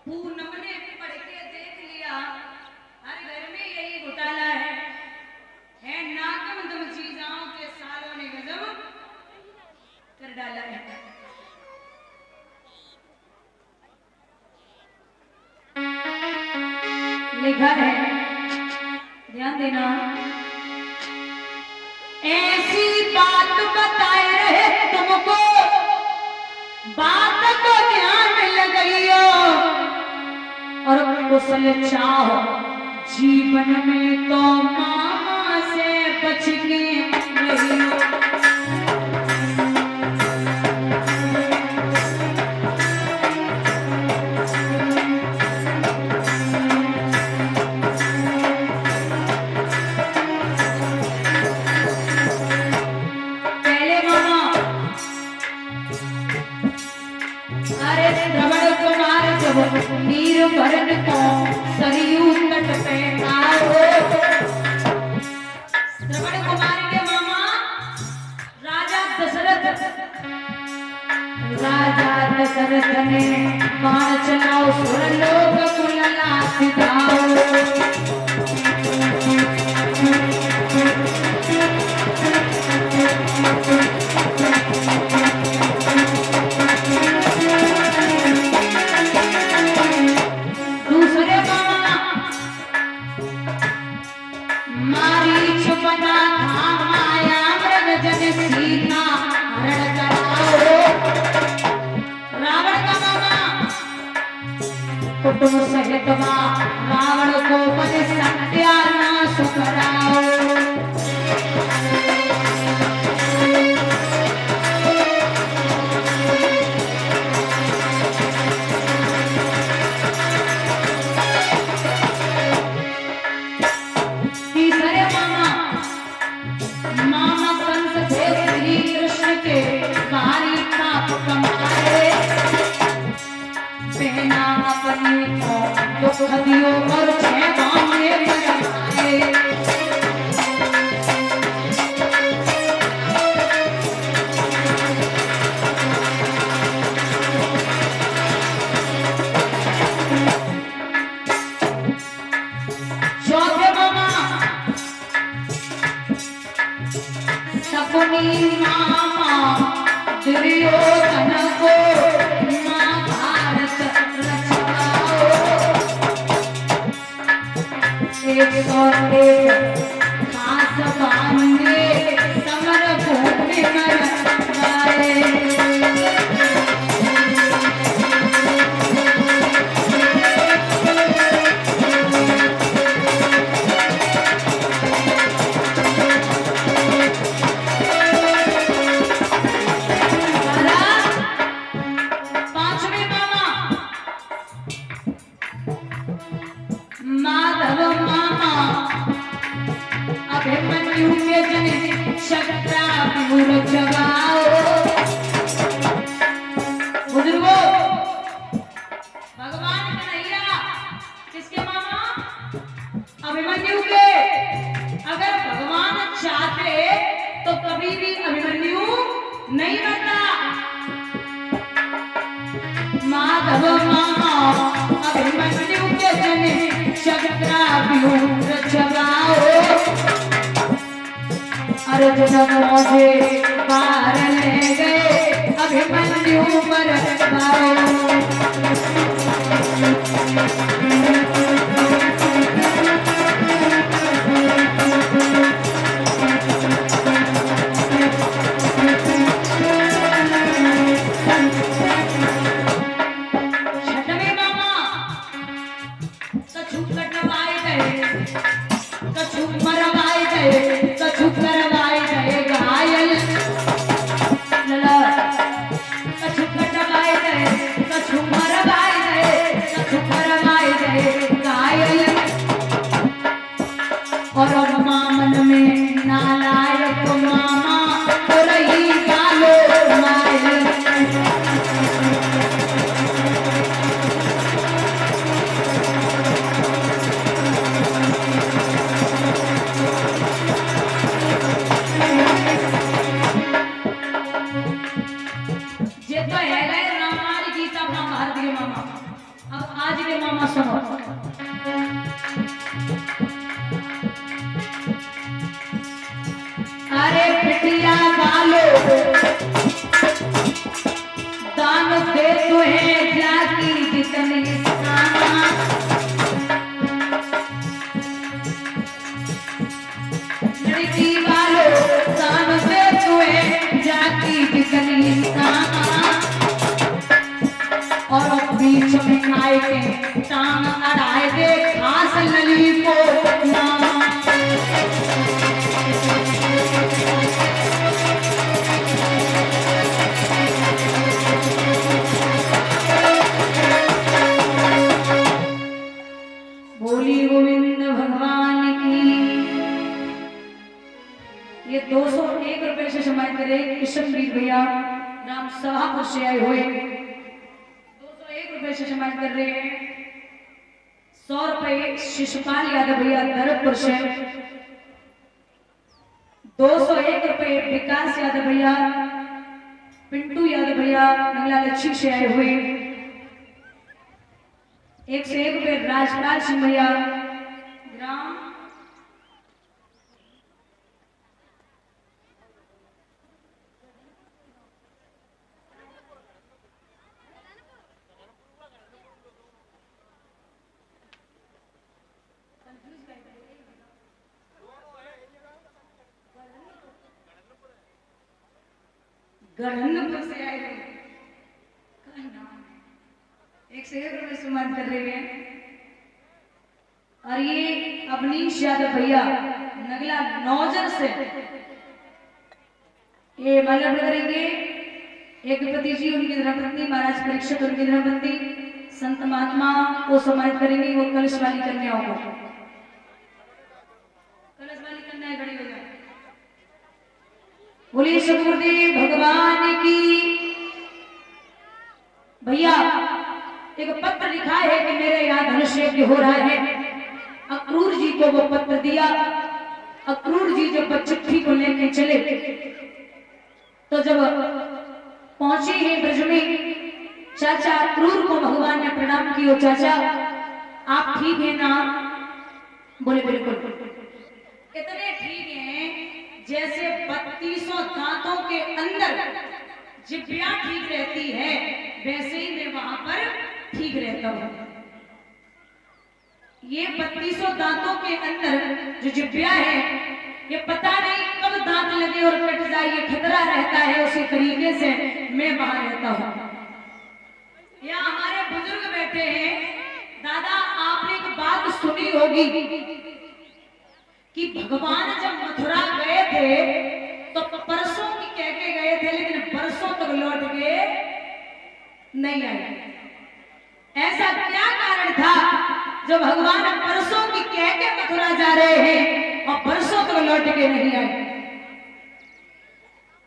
पूनम ने भी पढ़ के देख लिया, हर घर में यही घोटाला है नाकम दम चीजाओं के सालों ने गजब कर डाला है। लिखा है, ध्यान देना, ऐसी बात बताए रहे तुमको, बात तो ध्यान लगाइयो, और कुशल चाहो जीवन में तो मामा से बच के रहियो। नीर भरन को सरयू तट पे आओ। श्रवण कुमार के मामा राजा दशरथ ने बाण चलाओ, सुरलोक कुलला सिधाओ। कुटुंब सहित रावण को मन सत्यानाश कराओ। तीसरे मामा कंस थे श्री कृष्ण के भारी पाप कमाए, पहना अपने दुख दियो और छह मांगे बनाए। चौथे मामा सकुनी मामा दुर्योधन को खास बांधे समर भूमि में गाए। पांचवें मामा माधव मामा अभिमन्यु के जन शक्रापुर जगाओ। बुजुर्गों, भगवान कन्हैया किसके मामा? अभिमन्यु के। अगर भगवान चाहते तो कभी भी अभिमन्यु नहीं बनता। माधव मामा अभिमन्यु के जन शक्रापुर जगाओ। अर्जुन मुझे पार ले गए, अभिमन्यु पर छठवें मामा कछु कटवाए गए, कछु मरवाए गए, कछु करवाए गए घायल। कछु कटवाए गए, कछु मामा सुनो। अरे बिटिया वालो दान दे तुहे जाकी जितनी लड़की वालो दान दे तुहे जाकी जितनी और बीच में आए के टांग अड़ाए दे खास नली को बोली गोविंद भगवान की। ये 201 रुपए से समाज करे किशनवीर भैया राम सभापुर से आए हुए 201 रुपए से समाज कर रहे हैं। 100 रुपए शिशुपाल यादव भैया दरदपुर से, 201 रुपए विकास यादव भैया, पिंटू यादव भैया नंगला लक्ष्मी से आए हुए, 101 रुपए राजपाल सिंह भैया ग्राम गढ़नपुर से आए हुए, 101 रुपए सम्मान कर रहे हैं। और ये अवनीश यादव भैया नगला नौजर से ये माल्यार्पण करेंगे। एक पति जी उनकी धर्मपत्नी महाराज परीक्षित उनकी धर्मपत्नी संत महात्मा को सम्मानित करेंगे। वो कलश वाली कन्याओं को, कलश वाली कन्याएं खड़ी हो जाए। बोलिए सतगुरुदेव भगवान की। भैया एक पत्र लिखा है कि मेरे यहाँ धनुष यज्ञ हो रहा है। अक्रूर जी को वो पत्र दिया। अक्रूर जी जब चिट्ठी को लेके चले तो जब पहुंचे हैं ब्रज में, चाचा अक्रूर को भगवान ने प्रणाम किया। चाचा आप ठीक है ना? बोले बिल्कुल। इतने ठीक हैं जैसे 3200 दांतों के अंदर जिब्बिया ठीक रहती है, वैसे ही मैं वहां पर ठीक रहता हूं। ये 3200 दांतों के अंदर जो जिब्बिया है, ये पता नहीं कब दांत लगे और कट जाए, ये खतरा रहता है। उसी तरीके से मैं वहां रहता हूं। यहाँ हमारे बुजुर्ग बैठे हैं। दादा आपने एक बात सुनी होगी कि भगवान जब मथुरा गए थे तो परसों की कह के गए थे, लेकिन बरसों तक लौट के नहीं आए। ऐसा क्या कारण था जो भगवान परसों की कह के मथुरा जा रहे हैं और बरसों तक लौट के नहीं आए?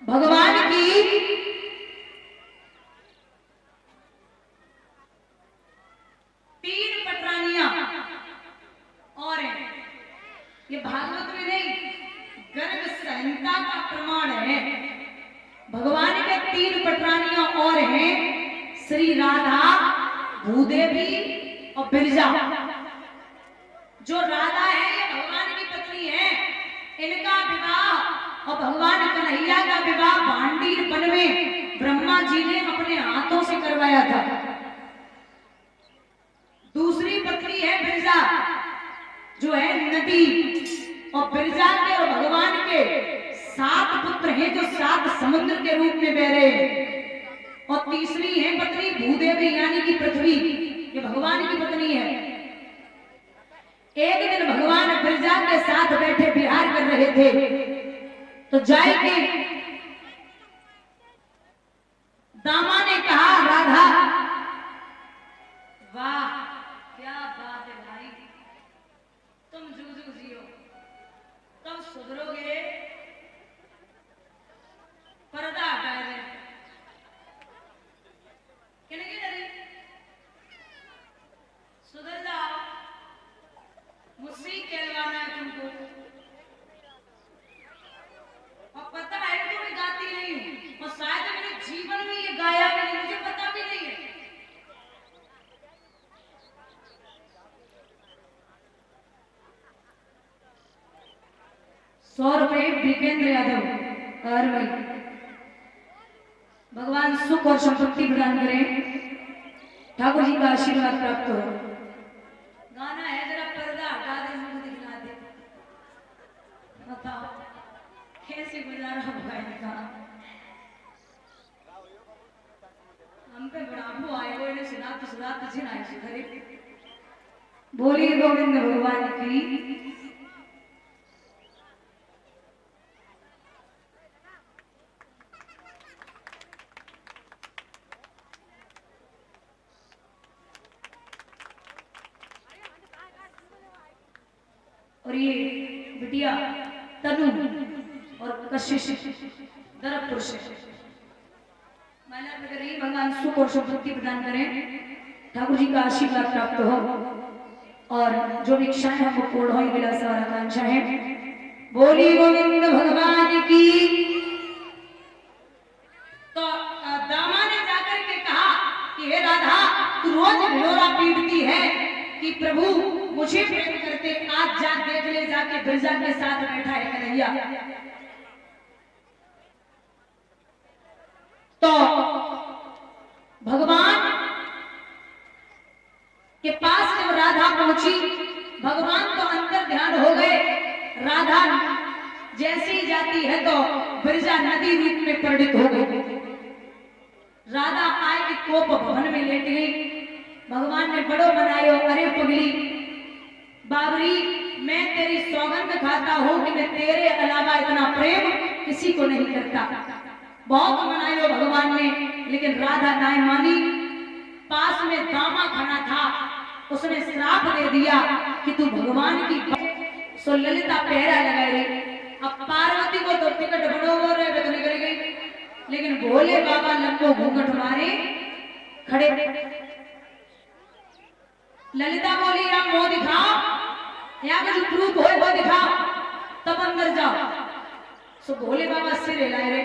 भगवान की तीन पटरानियां और हैं। ये भागवत में नहीं, गर्ग संहिता का प्रमाण है। भगवान के तीन पटरानियां और हैं, श्री राधा, भूदेवी और बिरजा। जो राधा है ये भगवान की पत्नी है। इनका विवाह और भगवान कन्हैया का विवाह भांडीर वन में ब्रह्मा जी ने अपने हाथों से करवाया था। दूसरी पत्नी है बिरजा, जो है नदी। और बिरजा के और भगवान के 7 पुत्र हैं जो 7 समुद्र के रूप में बह रहे हैं। और तीसरी है पत्नी भूदेवी यानी कि पृथ्वी, ये भगवान की पत्नी है। एक दिन भगवान बिरजा के साथ बैठे विहार कर रहे थे तो जाए के दामा ने कहा, राधा वाह क्या बात है भाई, तुम जूझू जियो, कब सुधरोगे? पर्दा हटा दे। किनके डरे? सुधर जाओ, मुझसे ही कहलवाना है तुमको। और पता है कि मैं गाती नहीं हूं, और शायद मेरे जीवन में ये गाया भी नहीं, मुझे पता भी नहीं है। 100 रुपए विकेंद्र यादव और भाई भगवान सुख और संपत्ति प्रदान करें, ठाकुर जी का आशीर्वाद प्राप्त हो। गाना है, जरा पर्दा हटा दे, मुझे दिखला दे, बताओ कैसे गुजारा होगा इनका। हम पे बुढ़ापो आए हो, इन्हें सुना तो जिनाई सुधरे। बोलिए गोविंद भगवान की। और ये बिटिया तनु और कशिश दरपुर से माला कर रही, भगवान सुख और संपत्ति प्रदान करें, ठाकुर जी का आशीर्वाद प्राप्त हो और जो भी इच्छाएं हमको पूर्ण हो, विलास और आकांक्षा है। बोली गोविंद भगवान की। तो दामा ने जाकर के कहा कि हे राधा, तू रोज भिलोरा पीटती है कि प्रभु मुझे प्रेम करते, आज जा देख ले जाके बिरजा के साथ बैठा है कन्हैया। तो भगवान के पास जब राधा पहुंची, भगवान तो अंतर ध्यान हो गए। राधा जैसी जाती है तो बिरजा नदी रूप में परिणित हो गई। राधा आए कि कोप भवन में लेट गई। भगवान ने बड़ो मनायो, अरे पगली बाबरी, मैं तेरी सौगंध खाता हूं कि मैं तेरे अलावा इतना प्रेम किसी को नहीं करता। बहुत मनायो भगवान ने, लेकिन राधा नाय मानी। पास में दामा खड़ा था, उसने श्राप दे दिया कि तू भगवान की। सो ललिता पहरा लगाई रही। अब पार्वती को तो टिकट बनो हो रहे तो निकल गई, लेकिन भोले बाबा लंबो घूंघट मारे खड़े। ललिता बोली, आप मुंह दिखाओ, यहाँ का जो प्रूफ हो वो दिखाओ, तब अंदर जाओ। सो भोले बाबा सिर हिलाए रहे।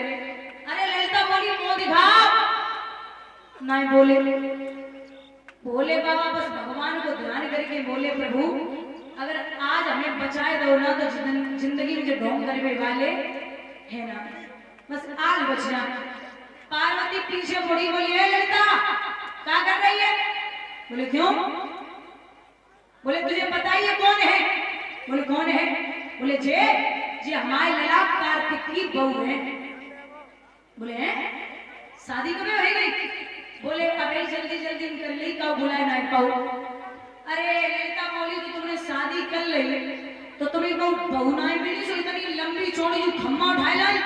अरे ललिता बोली, मुंह दिखाओ। नहीं बोले। भोले बाबा बस भगवान को ध्यान करके बोले, प्रभु अगर आज हमें बचाए दो ना तो जिंदगी में जो ढोंग करने वाले है ना, बस आज बच जा। पार्वती पीछे मुड़ी, बोली, ए ललिता क्या कर रही है? बोले क्यों? बोले तुझे पता ही है कौन है? बोले कौन है? बोले जी हमारे लला कार्तिक की बहू है। बोले हैं? शादी कब हो गई? बोले अबे जल्दी जल्दी कर ली, कब बुलाए ना पाऊ। अरे ललिता बोली, तो तुमने शादी कर ली तो तुम्हें बहू ना मिली, सो इतनी लंबी चौड़ी जो खम्मा उठाए लाई।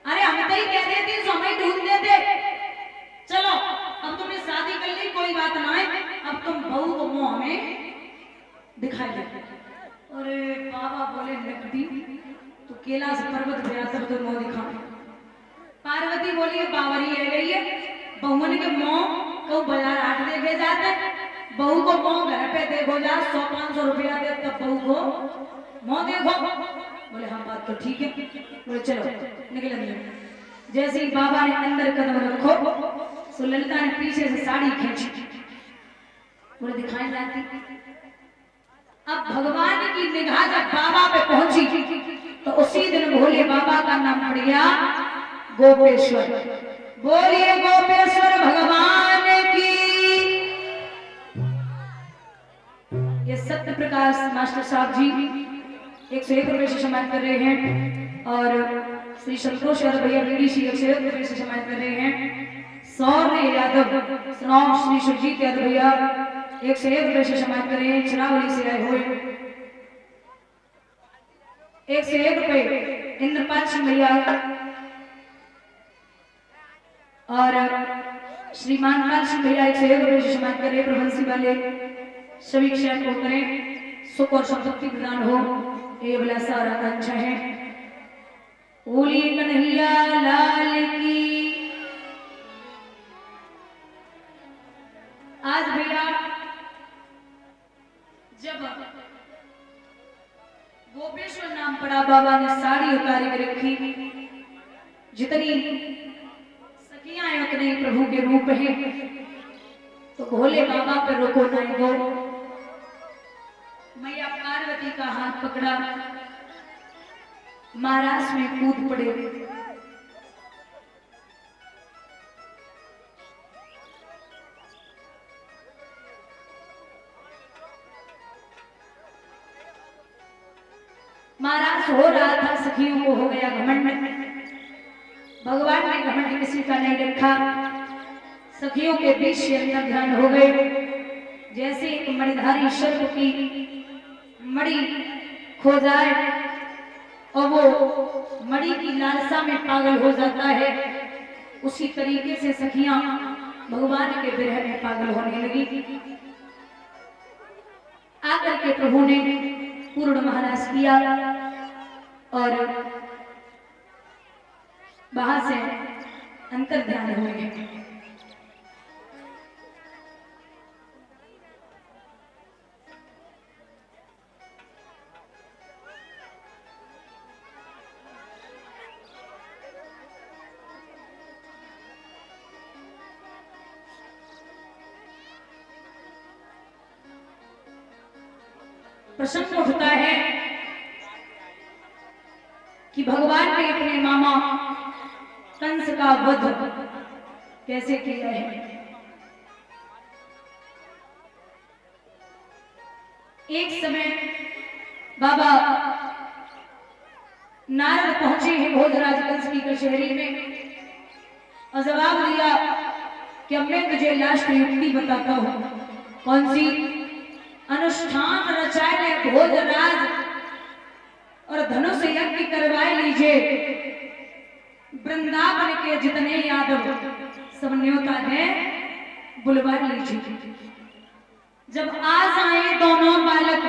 अरे हम तो ही कह देती, समय ढूंढ देते। चलो अब तुमने शादी कर ली, कोई बात ना है, अब तुम बहू को मुंह हमें दिखाई दे। अरे बाबा बोले, नकदी तो कैलाश पर्वत गया तब तो मुंह दिखा। पार्वती बोली, बावरी रह गई है, बहुमन के मुंह को बाजार हाट देखे जाते, बहू को मुंह घर पे देखो जा, 100-500 रुपया दे तब बहू को मुंह देखो। बोले हाँ बात तो ठीक है। बोले चलो निकल। जैसे ही बाबा ने अंदर कदम रखो, सो ललिता ने पीछे से साड़ी खींची। बोले दिखाई जाती। अब भगवान की निगाह जब बाबा पे पहुंची तो उसी दिन भोले बाबा का नाम पड़ गया गोपेश्वर। बोलिए गोपेश्वर भगवान की। ये सत्य प्रकाश मास्टर साहब जी 101 रुपए से सम्मानित कर रहे हैं और श्री संतोष यादव भैया बीडी सी 101 रुपए से सम्मानित कर रहे हैं। सौर्य यादव सुनाम श्री सुरजीत यादव भैया 101 रुपए से सम्मानित कर रहे हैं, चनावली से आए हुए। 101 रुपए इंद्रपाल सिंह भैया और श्रीमान लाल सिंह भैया 101 रुपए से सम्मानित कर रहे हैं। प्रबंसी वाले सभी क्षण को करें, सुख और संपत्ति प्रदान हो, ये अभिलाषा और आकांक्षा है। बोली कन्हैया लाल की। आज भैया जब गोपेश्वर नाम पड़ा, बाबा ने साड़ी उतारी के रखी। जितनी सखियां हैं उतने ही प्रभु के रूप हैं, तो भोले बाबा पर रोको नहीं गो। मैया पार्वती का हाथ पकड़ा महाराज में कूद पड़े। महाराज हो रहा था, सखियों को हो गया घमंड। भगवान ने घमंड किसी का नहीं रखा। सखियों के बीच से अंतर ध्यान हो गए। जैसे एक मणिधारी सर्प की मणि खो जाए और वो मणि की लालसा में पागल हो जाता है, उसी तरीके से सखियां भगवान के विरह में पागल होने लगी। आकर के प्रभु ने पूर्ण महाराज किया और वहां से अंतर ध्यान हो गए। प्रसंग उठता है कि भगवान ने अपने मामा कंस का वध कैसे किया है। एक समय बाबा नारद पहुंचे हैं भोजराज कंस की कचहरी में और जवाब दिया कि अब मैं तुझे लास्ट युक्ति बताता हूं। कौन सी? अनुष्ठान रचाए भोजराज और धनुष यज्ञ करवाए लीजिए। वृंदावन के जितने यादव सब न्योता है बुलवा लीजिए। जब आ जाए दोनों बालक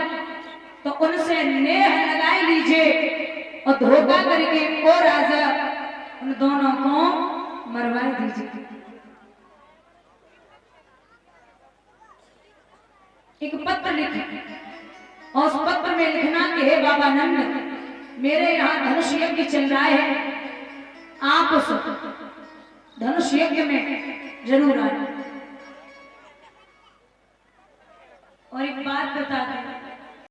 तो उनसे नेह लगाए लीजिए और धोखा करके ओ राजा उन दोनों को मरवा दीजिए। एक पत्र लिखे और उस पत्र में लिखना कि हे बाबा नंद, मेरे यहाँ धनुष यज्ञ चल रहा है, आप उस धनुष यज्ञ में जरूर आए। और एक बात बता दें,